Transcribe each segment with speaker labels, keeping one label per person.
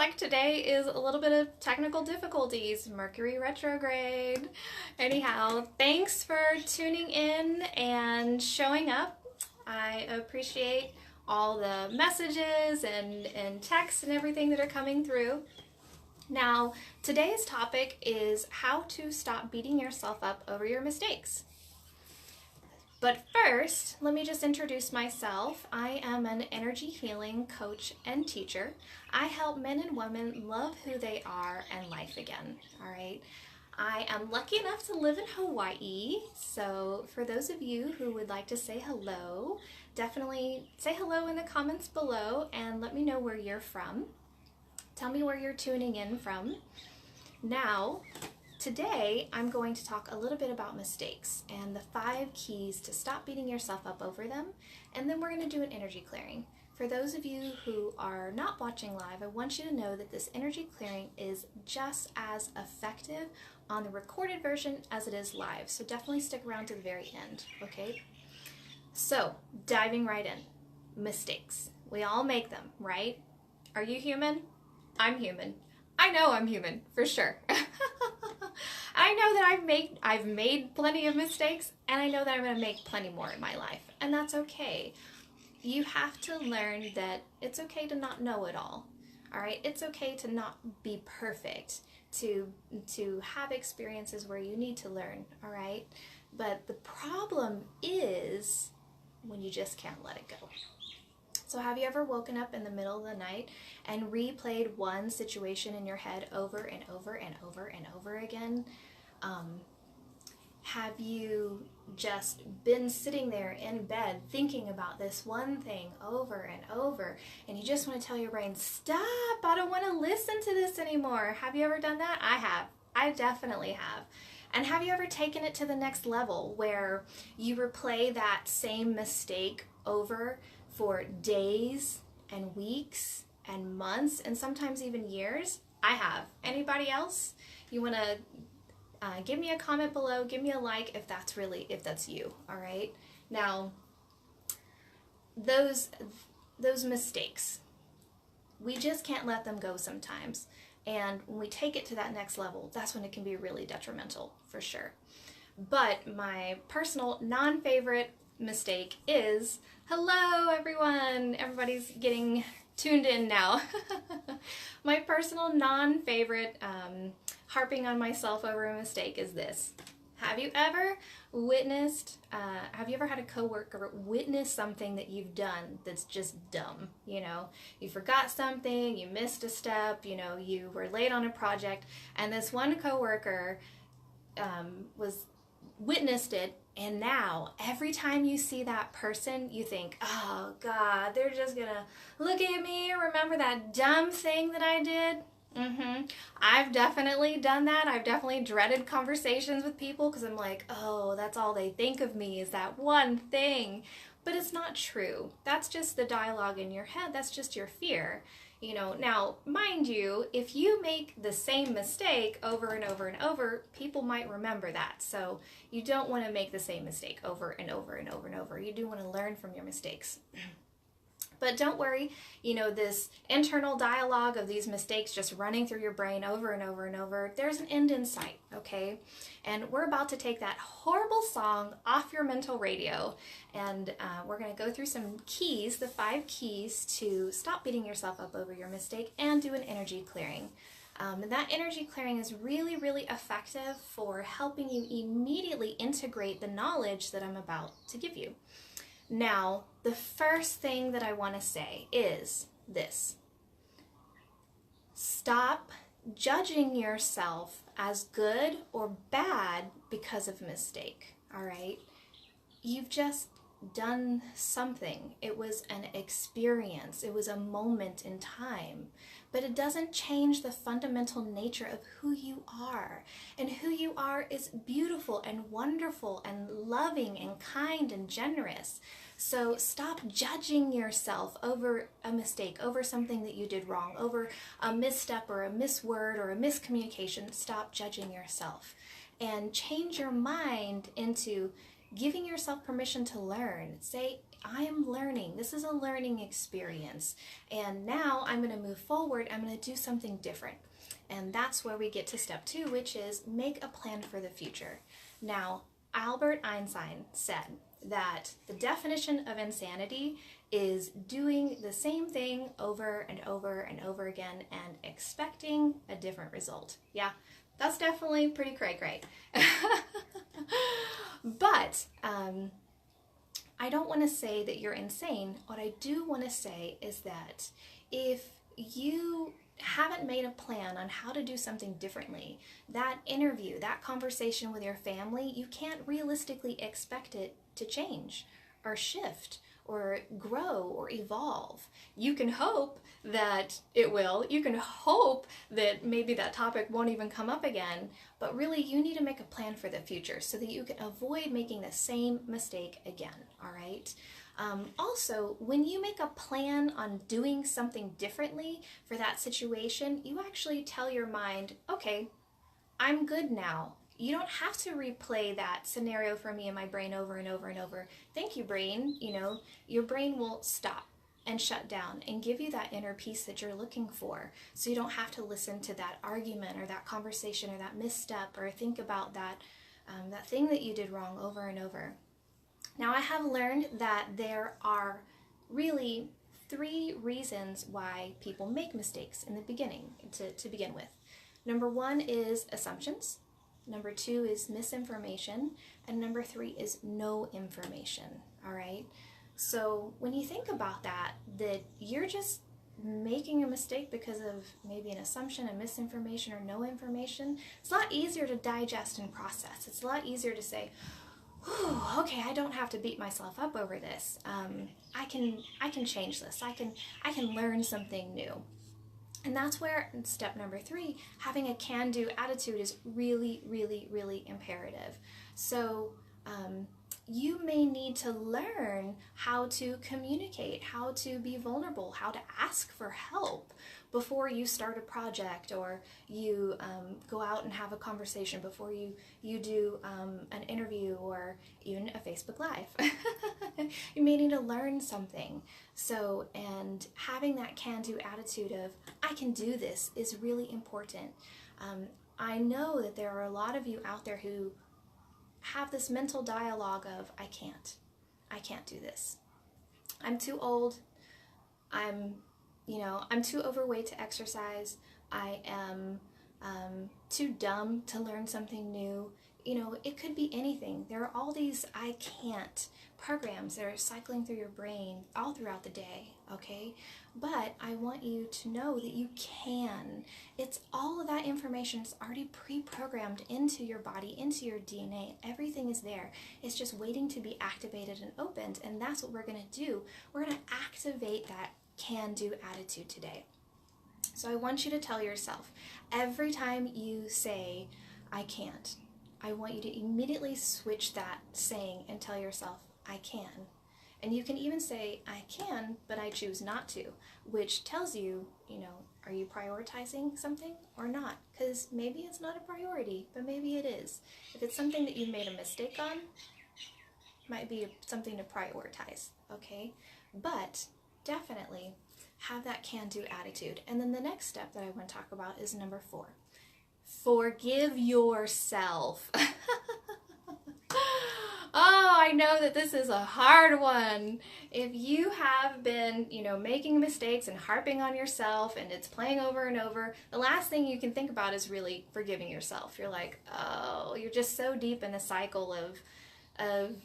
Speaker 1: like today is a little bit of technical difficulties, Mercury retrograde. Anyhow, thanks for tuning in and showing up. I appreciate all the messages and texts and everything that are coming through. Now, today's topic is how to stop beating yourself up over your mistakes. But first, let me just introduce myself. I am an energy healing coach and teacher. I help men and women love who they are and life again, all right? I am lucky enough to live in Hawaii, so for those of you who would like to say hello, definitely say hello in the comments below and let me know where you're from. Tell me where you're tuning in from. Now, today, I'm going to talk a little bit about mistakes and the 5 keys to stop beating yourself up over them, and then we're going to do an energy clearing. For those of you who are not watching live, I want you to know that this energy clearing is just as effective on the recorded version as it is live, so definitely stick around to the very end, okay? So, diving right in. Mistakes. We all make them, right? Are you human? I'm human. I know I'm human, for sure. I know that I've made plenty of mistakes, and I know that I'm going to make plenty more in my life, and that's okay. You have to learn that it's okay to not know it all right? It's okay to not be perfect, to have experiences where you need to learn, all right? But the problem is when you just can't let it go. So have you ever woken up in the middle of the night and replayed one situation in your head over and over and over and over again? Have you just been sitting there in bed thinking about this one thing over and over, and you just want to tell your brain, stop, I don't want to listen to this anymore? Have you ever done that? I have. I definitely have. And have you ever taken it to the next level where you replay that same mistake over for days and weeks and months and sometimes even years? I have. Anybody else? You want to give me a comment below, give me a like if that's you, all right? Now, those mistakes, we just can't let them go sometimes. And when we take it to that next level, that's when it can be really detrimental, for sure. But my personal non-favorite mistake is, hello everyone, everybody's getting tuned in now. My personal non-favorite harping on myself over a mistake is this. Have you ever had a coworker witness something that you've done that's just dumb? You know, you forgot something, you missed a step, you know, you were late on a project, and this one coworker witnessed it, and now every time you see that person, you think, oh God, they're just gonna look at me and remember that dumb thing that I did. I've definitely done that. I've definitely dreaded conversations with people because I'm like, oh, that's all they think of me is that one thing. But it's not true. That's just the dialogue in your head. That's just your fear. You know, now, mind you, if you make the same mistake over and over and over, people might remember that. So you don't want to make the same mistake over and over and over and over. You do want to learn from your mistakes. But don't worry, you know, this internal dialogue of these mistakes just running through your brain over and over and over, there's an end in sight, okay? And we're about to take that horrible song off your mental radio, and we're going to go through some keys, the 5 keys to stop beating yourself up over your mistake and do an energy clearing. And that energy clearing is really, really effective for helping you immediately integrate the knowledge that I'm about to give you. Now, the first thing that I want to say is this. Stop judging yourself as good or bad because of a mistake, all right? You've just done something. It was an experience. It was a moment in time. But it doesn't change the fundamental nature of who you are. And who you are is beautiful and wonderful and loving and kind and generous. So stop judging yourself over a mistake, over something that you did wrong, over a misstep or a misword or a miscommunication. Stop judging yourself and change your mind into giving yourself permission to learn. Say, I am learning. This is a learning experience. And now I'm going to move forward. I'm going to do something different. And that's where we get to step 2, which is make a plan for the future. Now, Albert Einstein said that the definition of insanity is doing the same thing over and over and over again and expecting a different result. Yeah, that's definitely pretty cray-cray. But I don't want to say that you're insane. What I do want to say is that if you haven't made a plan on how to do something differently, that interview, that conversation with your family, you can't realistically expect it to change or shift or grow or evolve. You can hope that it will. You can hope that maybe that topic won't even come up again, but really you need to make a plan for the future so that you can avoid making the same mistake again, all right? Also, when you make a plan on doing something differently for that situation, you actually tell your mind, okay, I'm good now. You don't have to replay that scenario for me in my brain over and over and over. Thank you, brain. You know, your brain will stop and shut down and give you that inner peace that you're looking for. So you don't have to listen to that argument or that conversation or that misstep or think about that thing that you did wrong over and over. Now, I have learned that there are really 3 reasons why people make mistakes in the beginning, to begin with. Number 1 is assumptions. Number 2 is misinformation. And number 3 is no information, all right? So when you think about that you're just making a mistake because of maybe an assumption, a misinformation, or no information, it's a lot easier to digest and process. It's a lot easier to say, okay, I don't have to beat myself up over this. I can change this. I can learn something new. And that's where, in step number 3, having a can-do attitude is really, really, really imperative. So you may need to learn how to communicate, how to be vulnerable, how to ask for help before you start a project, or you go out and have a conversation, before you do an interview or even a Facebook Live. You may need to learn something. So, and having that can-do attitude of, I can do this, is really important. I know that there are a lot of you out there who have this mental dialogue of, I can't do this. I'm too old. I'm too overweight to exercise. I am too dumb to learn something new. You know, it could be anything. There are all these I can't programs that are cycling through your brain all throughout the day, okay? But I want you to know that you can. It's all of that information is already pre-programmed into your body, into your DNA. Everything is there. It's just waiting to be activated and opened, and that's what we're going to do. We're going to activate that can-do attitude today. So I want you to tell yourself, every time you say, I can't, I want you to immediately switch that saying and tell yourself, I can. And you can even say, I can, but I choose not to, which tells you, are you prioritizing something or not? Because maybe it's not a priority, but maybe it is. If it's something that you made a mistake on, it might be something to prioritize, okay? But definitely have that can-do attitude. And then the next step that I want to talk about is number 4. Forgive yourself. Oh, I know that this is a hard one. If you have been, making mistakes and harping on yourself and it's playing over and over, the last thing you can think about is really forgiving yourself. You're like, oh, you're just so deep in the cycle of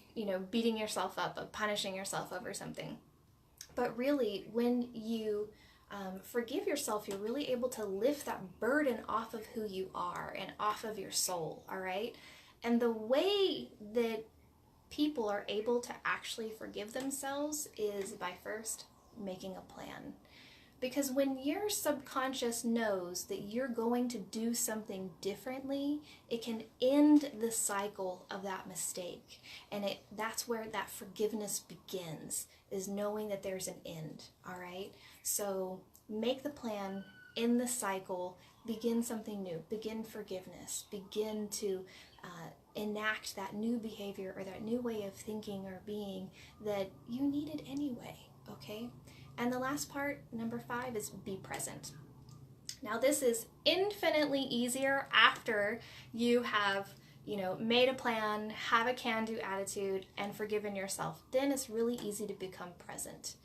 Speaker 1: beating yourself up, of punishing yourself over something. But really, when you forgive yourself, you're really able to lift that burden off of who you are and off of your soul, all right? And the way that people are able to actually forgive themselves is by first making a plan. Because when your subconscious knows that you're going to do something differently, it can end the cycle of that mistake. And that's where that forgiveness begins, is knowing that there's an end, all right? So make the plan, end the cycle, begin something new, begin forgiveness, begin to enact that new behavior or that new way of thinking or being that you needed anyway, okay? And the last part, number 5, is be present. Now this is infinitely easier after you have, made a plan, have a can-do attitude, and forgiven yourself. Then it's really easy to become present.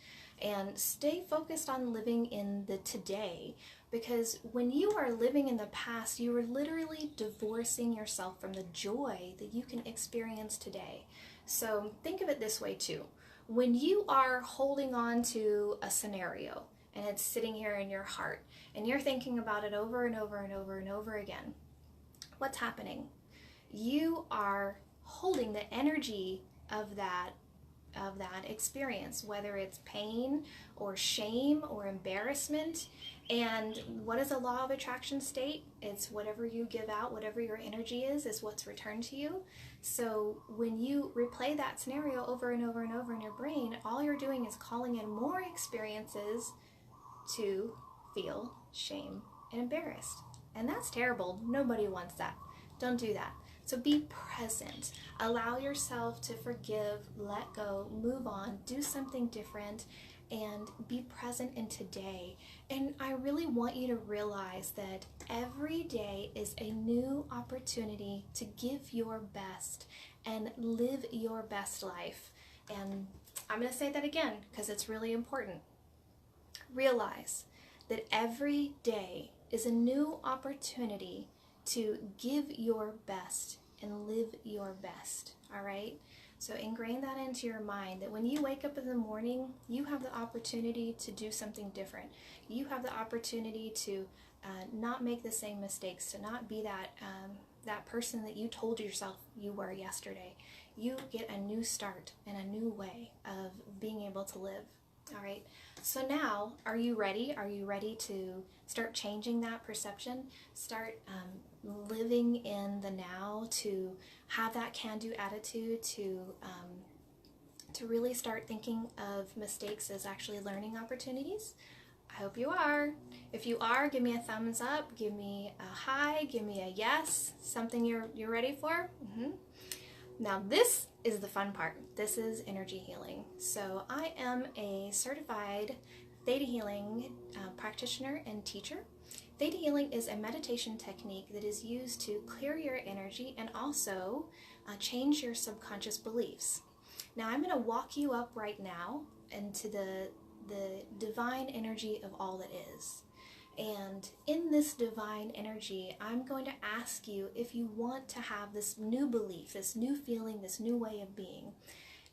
Speaker 1: And stay focused on living in the today, because when you are living in the past, you are literally divorcing yourself from the joy that you can experience today. So think of it this way too. When you are holding on to a scenario and it's sitting here in your heart and you're thinking about it over and over and over and over again, what's happening? You are holding the energy of that experience, whether it's pain or shame or embarrassment. And what is a law of attraction state? It's whatever you give out, whatever your energy is what's returned to you. So when you replay that scenario over and over and over in your brain, all you're doing is calling in more experiences to feel shame and embarrassed. And that's terrible. Nobody wants that. Don't do that. So be present. Allow yourself to forgive, let go, move on, do something different, and be present in today. And I really want you to realize that every day is a new opportunity to give your best and live your best life. And I'm going to say that again because it's really important. Realize that every day is a new opportunity to give your best and live your best, all right? So ingrain that into your mind that when you wake up in the morning, you have the opportunity to do something different. You have the opportunity to not make the same mistakes, to not be that person that you told yourself you were yesterday. You get a new start and a new way of being able to live. All right, so now, are you ready? Are you ready to start changing that perception? Start living in the now, to have that can-do attitude, to really start thinking of mistakes as actually learning opportunities? I hope you are. If you are, give me a thumbs up, give me a hi, give me a yes, something you're ready for. Now this is the fun part. This is energy healing. So I am a certified Theta Healing practitioner and teacher. Theta Healing is a meditation technique that is used to clear your energy and also change your subconscious beliefs. Now I'm going to walk you up right now into the divine energy of all that is. And in this divine energy, I'm going to ask you if you want to have this new belief, this new feeling, this new way of being.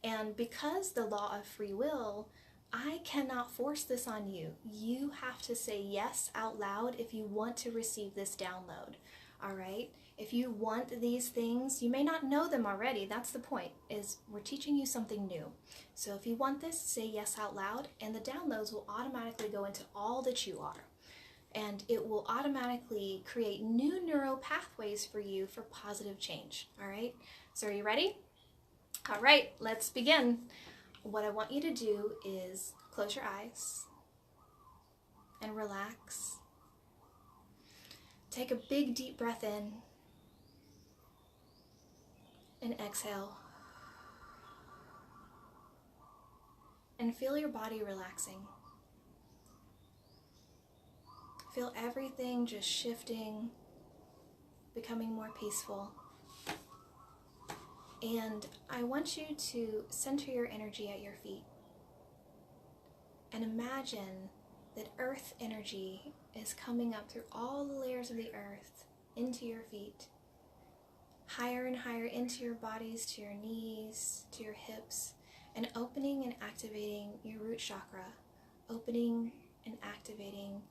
Speaker 1: And because the law of free will, I cannot force this on you. You have to say yes out loud if you want to receive this download. All right? If you want these things, you may not know them already. That's the point, is we're teaching you something new. So if you want this, say yes out loud, and the downloads will automatically go into all that you are. And it will automatically create new neural pathways for you for positive change. All right? So are you ready? All right, let's begin. What I want you to do is close your eyes and relax. Take a big deep breath in and exhale. And feel your body relaxing. Feel everything just shifting, becoming more peaceful. And I want you to center your energy at your feet. And imagine that earth energy is coming up through all the layers of the earth into your feet. Higher and higher into your bodies, to your knees, to your hips, and opening and activating your root chakra, opening and activating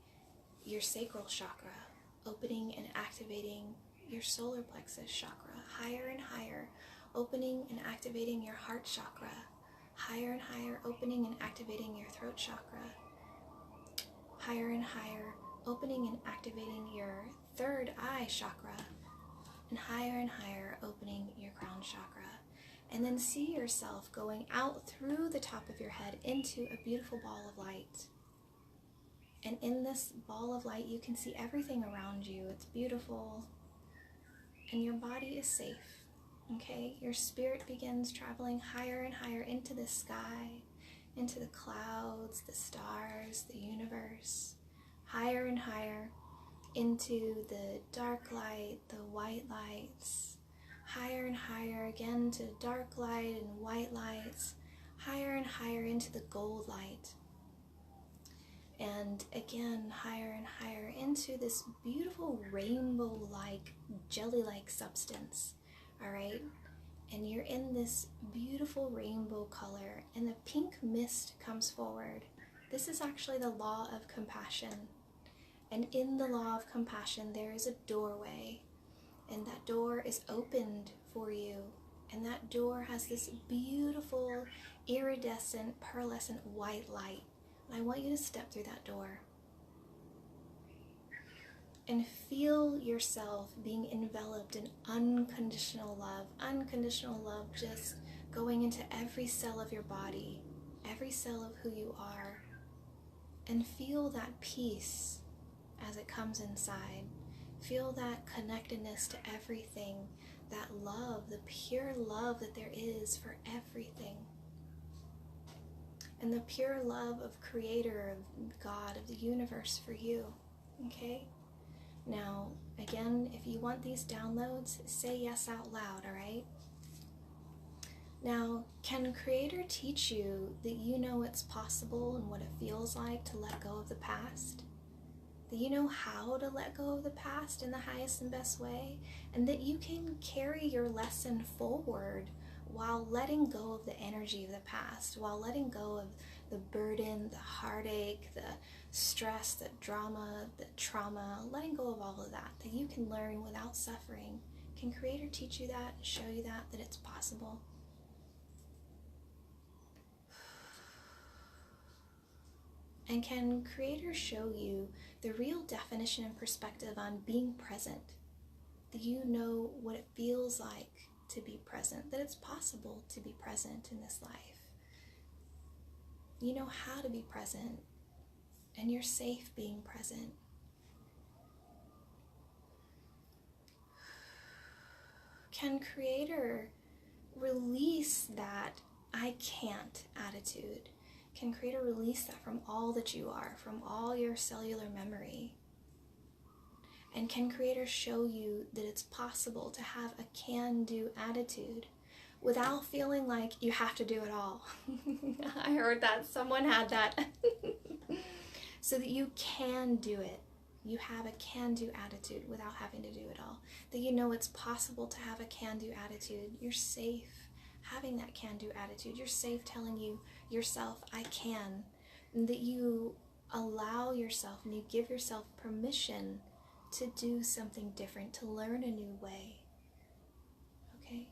Speaker 1: your sacral chakra, opening and activating your solar plexus chakra, higher and higher, opening and activating your heart chakra, higher and higher, opening and activating your throat chakra, higher and higher, opening and activating your third eye chakra, and higher, opening your crown chakra. And then see yourself going out through the top of your head into a beautiful ball of light. And in this ball of light, you can see everything around you. It's beautiful. And your body is safe. Okay, your spirit begins traveling higher and higher into the sky, into the clouds, the stars, the universe, higher and higher into the dark light, the white lights, higher and higher again to dark light and white lights, higher and higher into the gold light, and again higher and higher into this beautiful rainbow-like, jelly-like substance. All right, and you're in this beautiful rainbow color, and the pink mist comes forward. This is actually the law of compassion. And in the law of compassion, there is a doorway, and that door is opened for you. And that door has this beautiful, iridescent, pearlescent white light. And I want you to step through that door and feel yourself being enveloped in unconditional love. Unconditional love just going into every cell of your body, every cell of who you are. And feel that peace as it comes inside. Feel that connectedness to everything, that love, the pure love that there is for everything. And the pure love of Creator, of God, of the universe for you. Okay? Now, again, if you want these downloads, say yes out loud, all right? Now, can Creator teach you that you know it's possible and what it feels like to let go of the past? That you know how to let go of the past in the highest and best way? And that you can carry your lesson forward while letting go of the energy of the past, while letting go of the burden, the heartache, the stress, the drama, the trauma, letting go of all of that, that you can learn without suffering. Can Creator teach you that, show you that it's possible? And can Creator show you the real definition and perspective on being present? That you know what it feels like to be present, that it's possible to be present in this life. You know how to be present, and you're safe being present. Can Creator release that I can't attitude? Can Creator release that from all that you are, from all your cellular memory? And can Creator show you that it's possible to have a can-do attitude without feeling like you have to do it all? I heard that. Someone had that. So that you can do it. You have a can-do attitude without having to do it all. That you know it's possible to have a can-do attitude. You're safe having that can-do attitude. You're safe telling yourself, I can. And that you allow yourself and you give yourself permission to do something different, to learn a new way. Okay?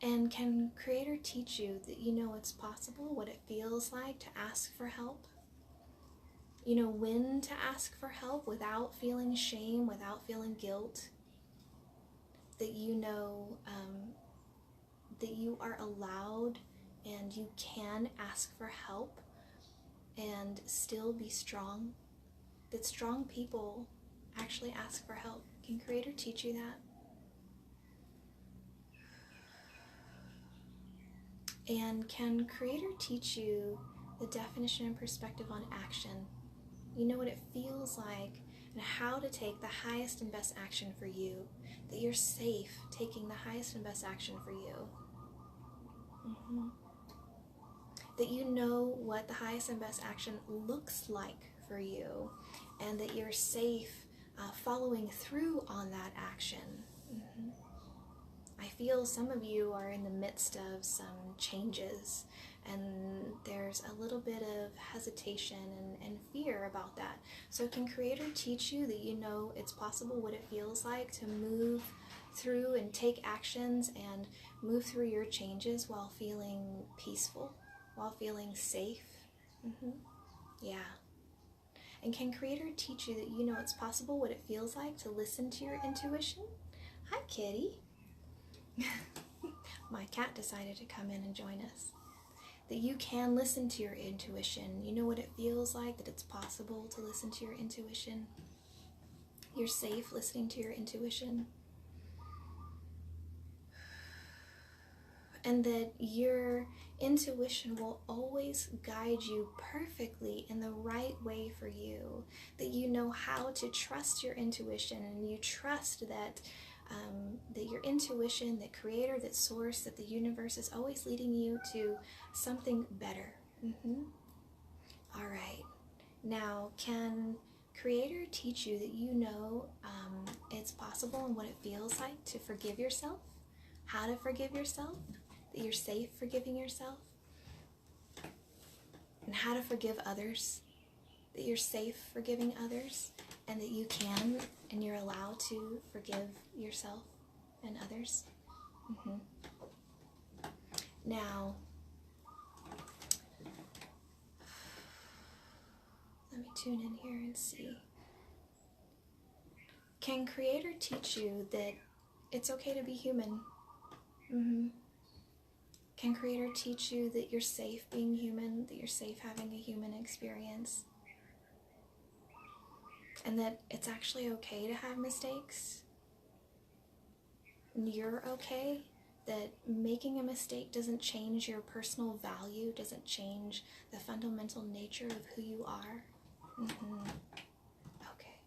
Speaker 1: And can Creator teach you that you know it's possible, what it feels like to ask for help? You know when to ask for help without feeling shame, without feeling guilt? That you know that you are allowed and you can ask for help and still be strong? That strong people actually ask for help. Can Creator teach you that? And can Creator teach you the definition and perspective on action? You know what it feels like and how to take the highest and best action for you. That you're safe taking the highest and best action for you. That you know what the highest and best action looks like for you, and that you're safe following through on that action. I feel some of you are in the midst of some changes, and there's a little bit of hesitation and fear about that. So can Creator teach you that you know it's possible, what it feels like to move through and take actions and move through your changes while feeling peaceful, while feeling safe? Yeah. And can Creator teach you that you know it's possible, what it feels like to listen to your intuition? Hi, kitty. My cat decided to come in and join us. That you can listen to your intuition. You know what it feels like, that it's possible to listen to your intuition. You're safe listening to your intuition. and that your intuition will always guide you perfectly in the right way for you, that you know how to trust your intuition, and you trust that that your intuition, that creator, that source, that the universe is always leading you to something better. All right. Now, can creator teach you that you know it's possible and what it feels like to forgive yourself, how to forgive yourself, that you're safe forgiving yourself, and how to forgive others, that you're safe forgiving others, and that you can and you're allowed to forgive yourself and others? Now, let me tune in here and see. Can creator teach you that it's okay to be human? Can creator teach you that you're safe being human, that you're safe having a human experience, and that it's actually okay to have mistakes? And you're okay, that making a mistake doesn't change your personal value, doesn't change the fundamental nature of who you are? Okay.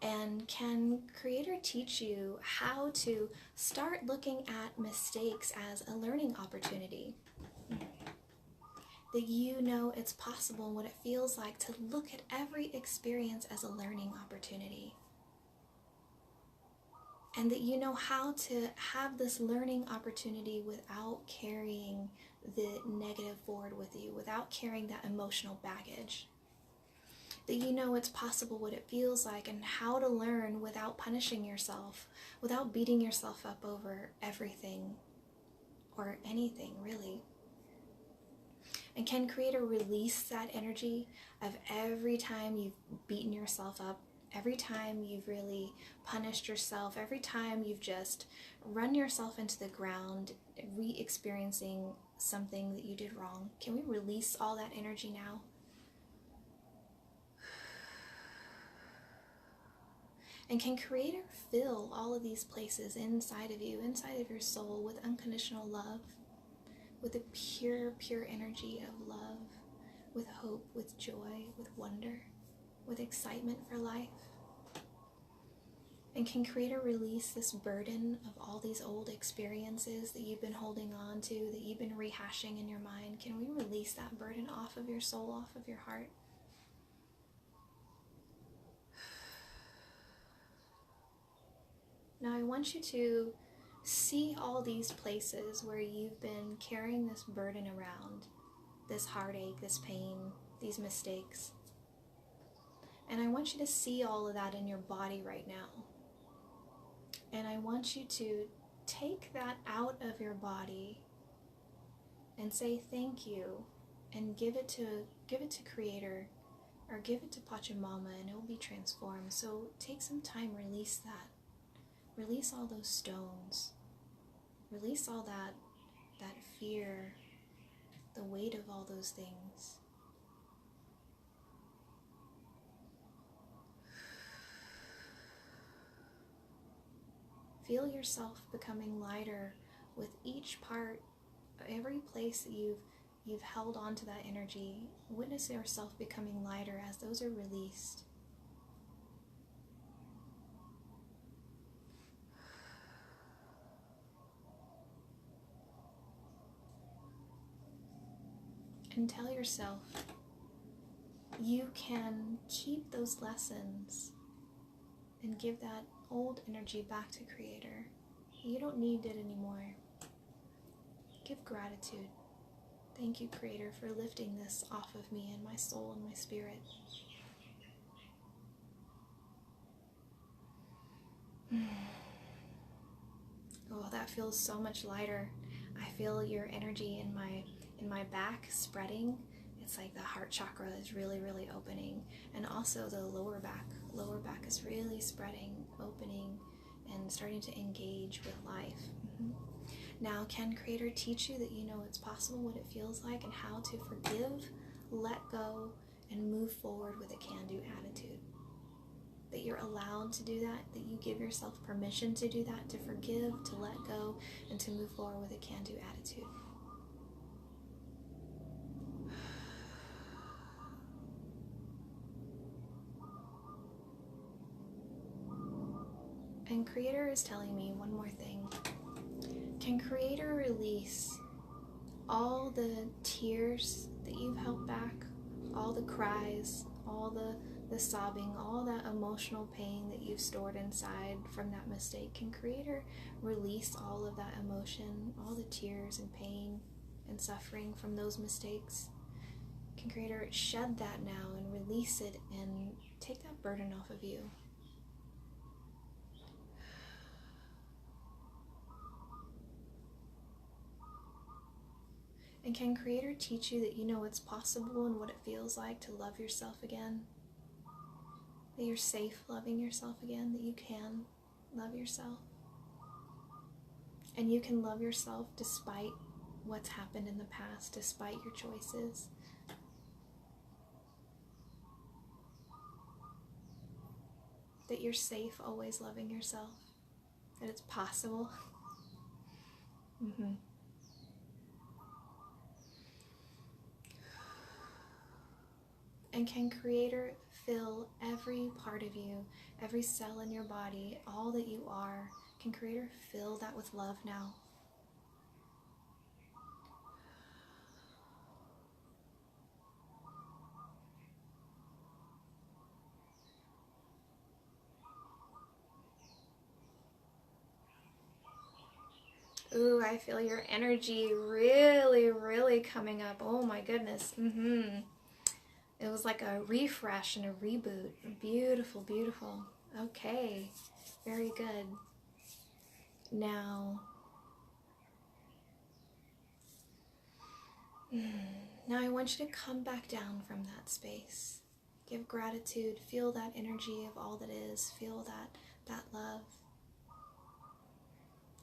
Speaker 1: And can creator teach you how to start looking at mistakes as a learning opportunity? That you know it's possible and what it feels like to look at every experience as a learning opportunity. And that you know how to have this learning opportunity without carrying the negative forward with you, without carrying that emotional baggage. That you know it's possible what it feels like and how to learn without punishing yourself, without beating yourself up over everything or anything, really. And can creator release that energy of every time you've beaten yourself up, every time you've really punished yourself, every time you've just run yourself into the ground, re-experiencing something that you did wrong? Can we release all that energy now? And can creator fill all of these places inside of you, inside of your soul, with unconditional love, with a pure, pure energy of love, with hope, with joy, with wonder, with excitement for life? And can creator release this burden of all these old experiences that you've been holding on to, that you've been rehashing in your mind? Can we release that burden off of your soul, off of your heart? Now I want you to see all these places where you've been carrying this burden around, this heartache, this pain, these mistakes. And I want you to see all of that in your body right now. And I want you to take that out of your body and say thank you, and give it to creator, or give it to Pachamama, and it will be transformed. So take some time, release that. Release all those stones. Release all that fear, the weight of all those things. Feel yourself becoming lighter with each part, every place that you've held on to that energy. Witness yourself becoming lighter as those are released. And tell yourself you can keep those lessons and give that old energy back to creator. You don't need it anymore. Give gratitude. Thank you, creator, for lifting this off of me and my soul and my spirit. Oh, that feels so much lighter. I feel your energy in my back spreading. It's like the heart chakra is really, really opening. And also the lower back is really spreading, opening, and starting to engage with life. Now, can creator teach you that you know it's possible, what it feels like, and how to forgive, let go, and move forward with a can-do attitude? that you're allowed to do that you give yourself permission to do that, to forgive, to let go, and to move forward with a can-do attitude. And Creator is telling me one more thing. Can Creator release all the tears that you've held back, all the cries, all the sobbing, all that emotional pain that you've stored inside from that mistake? Can Creator release all of that emotion, all the tears and pain and suffering from those mistakes? Can Creator shed that now and release it and take that burden off of you? And can Creator teach you that you know it's possible and what it feels like to love yourself again? That you're safe loving yourself again, that you can love yourself. And you can love yourself despite what's happened in the past, despite your choices. That you're safe always loving yourself. That it's possible. And can Creator fill every part of you, every cell in your body, all that you are? Can Creator fill that with love now? Ooh, I feel your energy really coming up. Oh my goodness. It was like a refresh and a reboot. Beautiful, beautiful. Okay, very good. Now I want you to come back down from that space. Give gratitude. Feel that energy of all that is. Feel that love.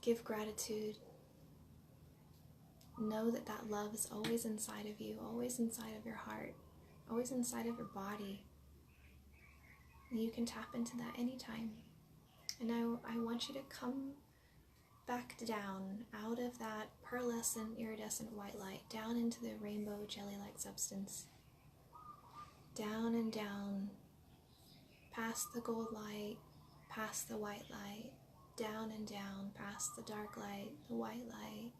Speaker 1: Give gratitude. Know that that love is always inside of you, always inside of your heart, always inside of your body. You can tap into that anytime. And I want you to come back down out of that pearlescent, iridescent white light, down into the rainbow jelly-like substance. Down and down, past the gold light, past the white light, down and down, past the dark light, the white light,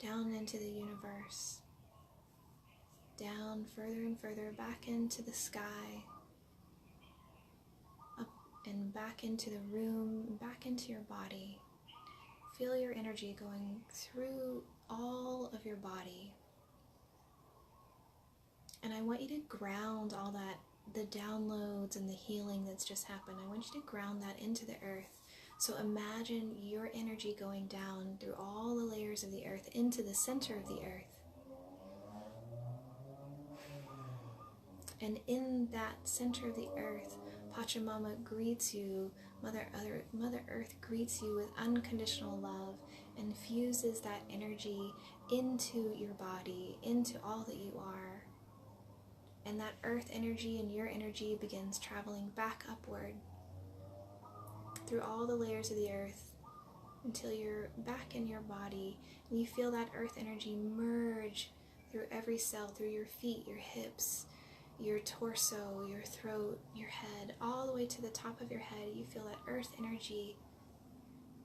Speaker 1: down into the universe, down further and further, back into the sky, up and back into the room, back into your body. Feel your energy going through all of your body. And I want you to ground all that, the downloads and the healing that's just happened. I want you to ground that into the earth. So imagine your energy going down through all the layers of the earth into the center of the earth. And in that center of the earth, Pachamama greets you, Mother Earth greets you with unconditional love and infuses that energy into your body, into all that you are. And that earth energy and your energy begins traveling back upward through all the layers of the earth until you're back in your body and you feel that earth energy merge through every cell, through your feet, your hips, your torso, your throat, your head, all the way to the top of your head. You feel that earth energy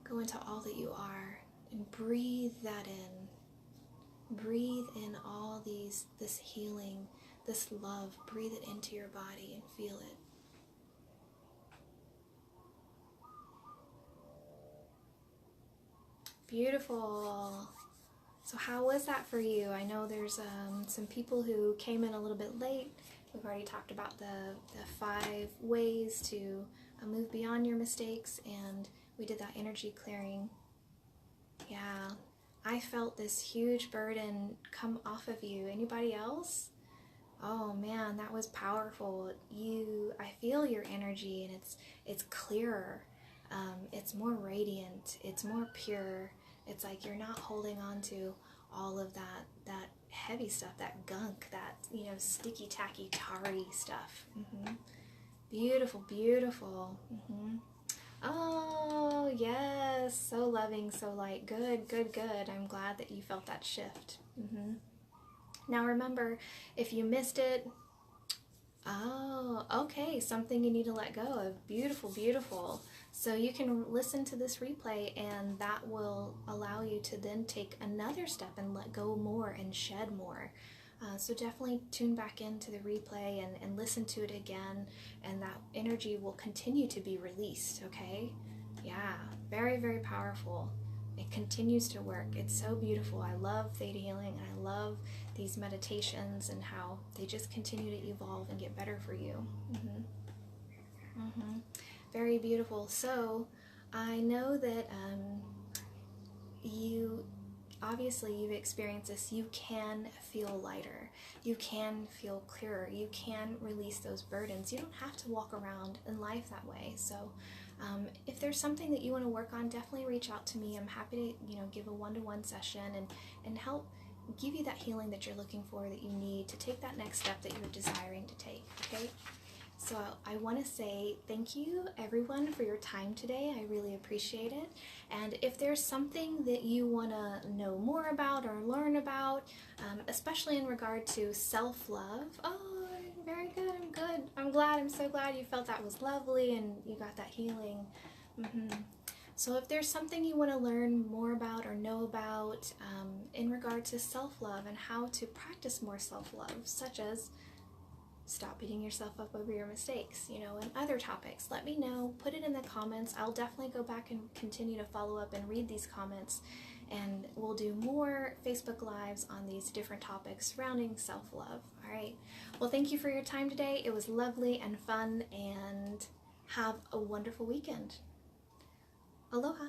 Speaker 1: go into all that you are and breathe that in. Breathe in all this healing, this love. Breathe it into your body and feel it. Beautiful. So how was that for you? I know there's some people who came in a little bit late. We've already talked about the 5 ways to move beyond your mistakes, and we did that energy clearing. Yeah, I felt this huge burden come off of you. Anybody else? Oh man, that was powerful. I feel your energy, and it's clearer. It's more radiant. It's more pure. It's like you're not holding on to all of that heavy stuff, that gunk, that sticky, tacky, tarry stuff. Beautiful, beautiful. Oh, yes. So loving, so light. Good, good, good. I'm glad that you felt that shift. Now remember, if you missed it, oh, okay, something you need to let go of. Beautiful, beautiful. So you can listen to this replay, and that will allow you to then take another step and let go more and shed more. So definitely tune back into the replay and listen to it again, and that energy will continue to be released, okay? Yeah, very, very powerful. It continues to work. It's so beautiful. I love theta healing, and I love these meditations and how they just continue to evolve and get better for you. Very beautiful. So I know that you obviously you've experienced this. You can feel lighter, you can feel clearer, you can release those burdens. You don't have to walk around in life that way. So if there's something that you want to work on, definitely reach out to me. I'm happy to give a one-to-one session and help give you that healing that you're looking for, that you need to take that next step that you're desiring to take. Okay, so I want to say thank you, everyone, for your time today. I really appreciate it. And if there's something that you want to know more about or learn about, especially in regard to self-love, oh, very good, I'm good. I'm glad, I'm so glad you felt that was lovely and you got that healing. So if there's something you want to learn more about or know about in regard to self-love and how to practice more self-love, such as stop beating yourself up over your mistakes, and other topics, let me know. Put it in the comments. I'll definitely go back and continue to follow up and read these comments, and we'll do more Facebook Lives on these different topics surrounding self-love. All right. Well, thank you for your time today. It was lovely and fun, and have a wonderful weekend. Aloha.